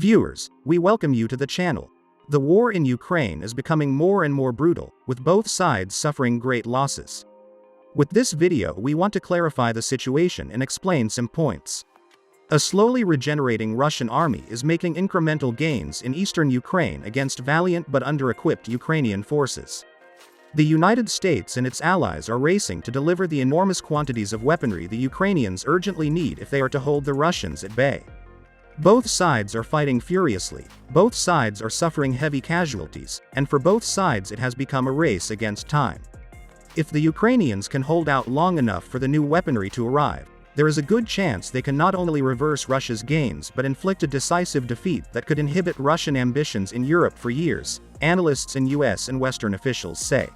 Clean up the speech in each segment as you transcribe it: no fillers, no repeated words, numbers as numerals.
Viewers, we welcome you to the channel. The war in Ukraine is becoming more and more brutal, with both sides suffering great losses. With this video, we want to clarify the situation and explain some points. A slowly regenerating Russian army is making incremental gains in eastern Ukraine against valiant but under-equipped Ukrainian forces. The United States and its allies are racing to deliver the enormous quantities of weaponry the Ukrainians urgently need if they are to hold the Russians at bay. Both sides are fighting furiously, both sides are suffering heavy casualties, and for both sides it has become a race against time. If the Ukrainians can hold out long enough for the new weaponry to arrive, there is a good chance they can not only reverse Russia's gains but inflict a decisive defeat that could inhibit Russian ambitions in Europe for years, analysts in US and Western officials say.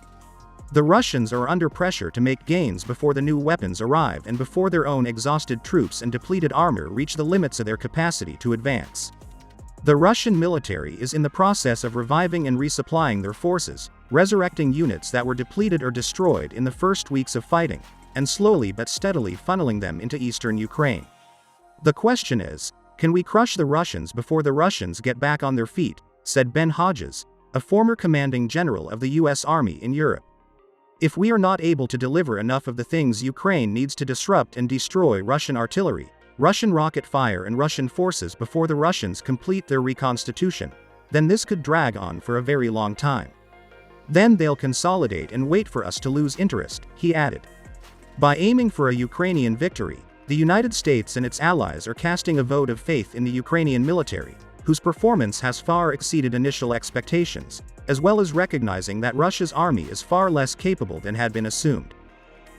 The Russians are under pressure to make gains before the new weapons arrive and before their own exhausted troops and depleted armor reach the limits of their capacity to advance. The Russian military is in the process of reviving and resupplying their forces, resurrecting units that were depleted or destroyed in the first weeks of fighting, and slowly but steadily funneling them into eastern Ukraine. The question is, can we crush the Russians before the Russians get back on their feet, said Ben Hodges, a former commanding general of the US Army in Europe. If we are not able to deliver enough of the things Ukraine needs to disrupt and destroy Russian artillery, Russian rocket fire and Russian forces before the Russians complete their reconstitution, then this could drag on for a very long time. Then they'll consolidate and wait for us to lose interest, he added. By aiming for a Ukrainian victory, the United States and its allies are casting a vote of faith in the Ukrainian military, whose performance has far exceeded initial expectations, as well as recognizing that Russia's army is far less capable than had been assumed.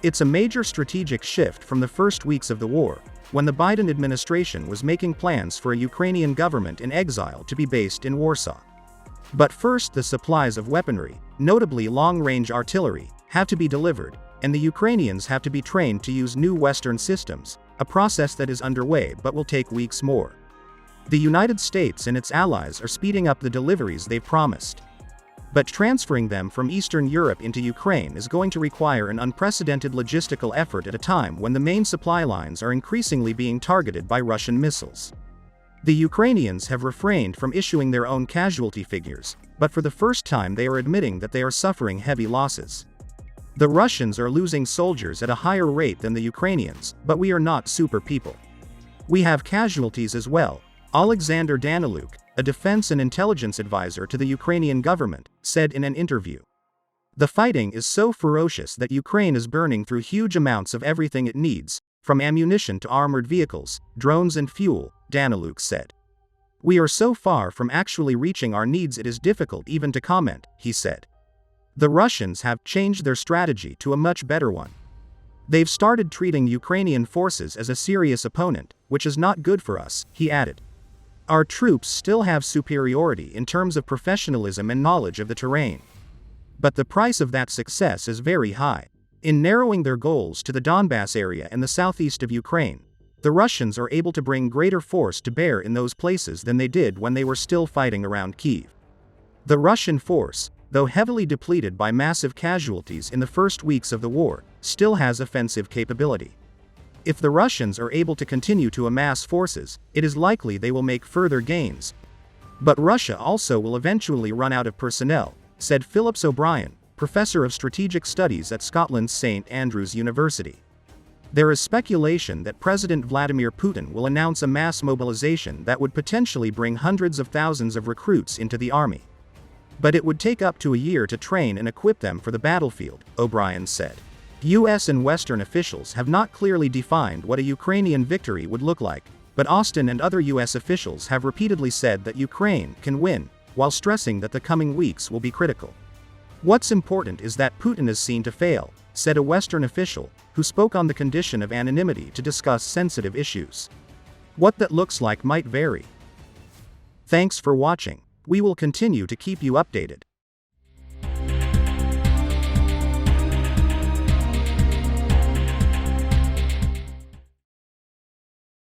It's a major strategic shift from the first weeks of the war, when the Biden administration was making plans for a Ukrainian government in exile to be based in Warsaw. But first, the supplies of weaponry, notably long-range artillery, have to be delivered, and the Ukrainians have to be trained to use new Western systems, a process that is underway but will take weeks more. The United States and its allies are speeding up the deliveries they've promised. But transferring them from Eastern Europe into Ukraine is going to require an unprecedented logistical effort at a time when the main supply lines are increasingly being targeted by Russian missiles. The Ukrainians have refrained from issuing their own casualty figures, but for the first time they are admitting that they are suffering heavy losses. The Russians are losing soldiers at a higher rate than the Ukrainians, but we are not super people. We have casualties as well, Alexander Daniluk, a defense and intelligence advisor to the Ukrainian government, said in an interview. The fighting is so ferocious that Ukraine is burning through huge amounts of everything it needs, from ammunition to armored vehicles, drones and fuel, Daniluk said. We are so far from actually reaching our needs it is difficult even to comment, he said. The Russians have changed their strategy to a much better one. They've started treating Ukrainian forces as a serious opponent, which is not good for us, he added. Our troops still have superiority in terms of professionalism and knowledge of the terrain. But the price of that success is very high. In narrowing their goals to the Donbass area and the southeast of Ukraine, the Russians are able to bring greater force to bear in those places than they did when they were still fighting around Kyiv. The Russian force, though heavily depleted by massive casualties in the first weeks of the war, still has offensive capability. If the Russians are able to continue to amass forces, it is likely they will make further gains. But Russia also will eventually run out of personnel, said Phillips O'Brien, professor of strategic studies at Scotland's St Andrews University. There is speculation that President Vladimir Putin will announce a mass mobilization that would potentially bring hundreds of thousands of recruits into the army. But it would take up to a year to train and equip them for the battlefield, O'Brien said. US and Western officials have not clearly defined what a Ukrainian victory would look like, but Austin and other US officials have repeatedly said that Ukraine can win, while stressing that the coming weeks will be critical. What's important is that Putin is seen to fail, said a Western official, who spoke on the condition of anonymity to discuss sensitive issues. What that looks like might vary. Thanks for watching. We will continue to keep you updated.